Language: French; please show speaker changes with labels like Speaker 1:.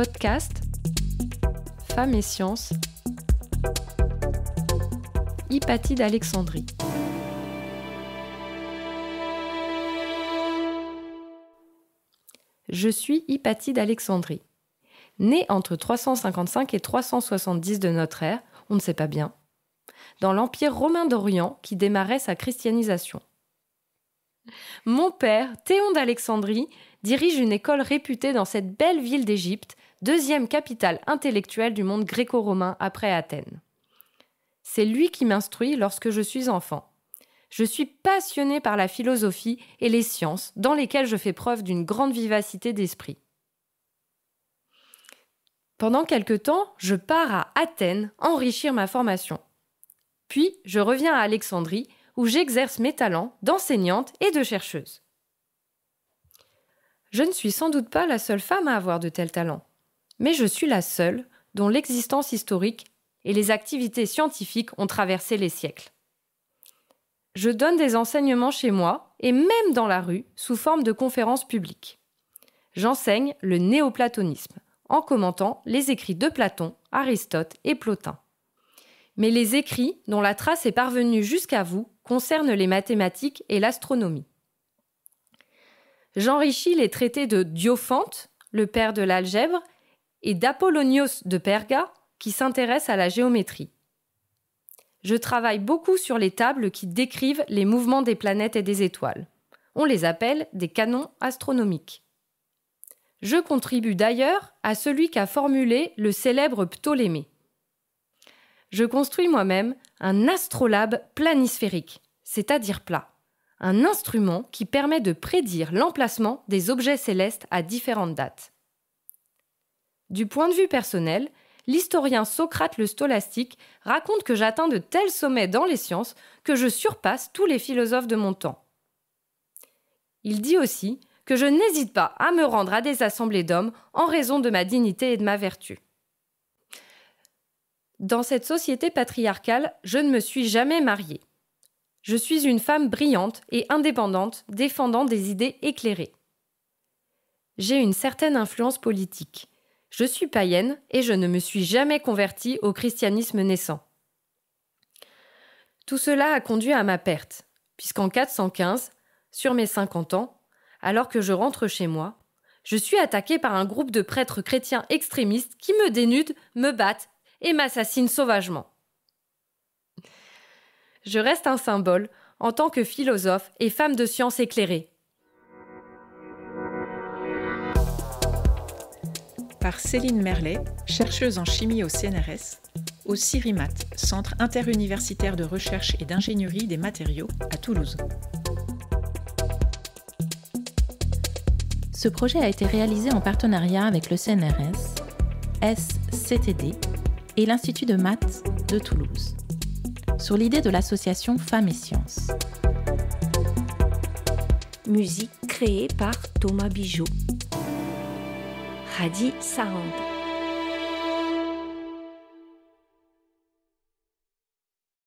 Speaker 1: podcast Femmes et Sciences, Hypatie d'Alexandrie. Je suis Hypatie d'Alexandrie. Née entre 355 et 370 de notre ère, on ne sait pas bien, dans l'Empire romain d'Orient qui démarrait sa christianisation. Mon père, Théon d'Alexandrie, dirige une école réputée dans cette belle ville d'Égypte, deuxième capitale intellectuelle du monde gréco-romain après Athènes. C'est lui qui m'instruit lorsque je suis enfant. Je suis passionnée par la philosophie et les sciences, dans lesquelles je fais preuve d'une grande vivacité d'esprit. Pendant quelque temps, je pars à Athènes enrichir ma formation. Puis, je reviens à Alexandrie, où j'exerce mes talents d'enseignante et de chercheuse. Je ne suis sans doute pas la seule femme à avoir de tels talents, mais je suis la seule dont l'existence historique et les activités scientifiques ont traversé les siècles. Je donne des enseignements chez moi et même dans la rue sous forme de conférences publiques. J'enseigne le néoplatonisme en commentant les écrits de Platon, Aristote et Plotin. Mais les écrits dont la trace est parvenue jusqu'à vous concernent les mathématiques et l'astronomie. J'enrichis les traités de Diophante, le père de l'algèbre, et d'Apollonios de Perga, qui s'intéresse à la géométrie. Je travaille beaucoup sur les tables qui décrivent les mouvements des planètes et des étoiles. On les appelle des canons astronomiques. Je contribue d'ailleurs à celui qu'a formulé le célèbre Ptolémée. Je construis moi-même un astrolabe planisphérique, c'est-à-dire plat, un instrument qui permet de prédire l'emplacement des objets célestes à différentes dates. Du point de vue personnel, l'historien Socrate le Stolastique raconte que j'atteins de tels sommets dans les sciences que je surpasse tous les philosophes de mon temps. Il dit aussi que je n'hésite pas à me rendre à des assemblées d'hommes en raison de ma dignité et de ma vertu. Dans cette société patriarcale, je ne me suis jamais mariée. Je suis une femme brillante et indépendante, défendant des idées éclairées. J'ai une certaine influence politique. Je suis païenne et je ne me suis jamais convertie au christianisme naissant. Tout cela a conduit à ma perte, puisqu'en 415, sur mes 50 ans, alors que je rentre chez moi, je suis attaquée par un groupe de prêtres chrétiens extrémistes qui me dénudent, me battent et m'assassinent sauvagement. Je reste un symbole en tant que philosophe et femme de science éclairée.
Speaker 2: Par Céline Merlet, chercheuse en chimie au CNRS, au CIRIMAT, Centre interuniversitaire de recherche et d'ingénierie des matériaux à Toulouse.
Speaker 3: Ce projet a été réalisé en partenariat avec le CNRS, SCTD et l'Institut de maths de Toulouse, sur l'idée de l'association Femmes et Sciences.
Speaker 4: Musique créée par Thomas Bijot. Hadi Sarand.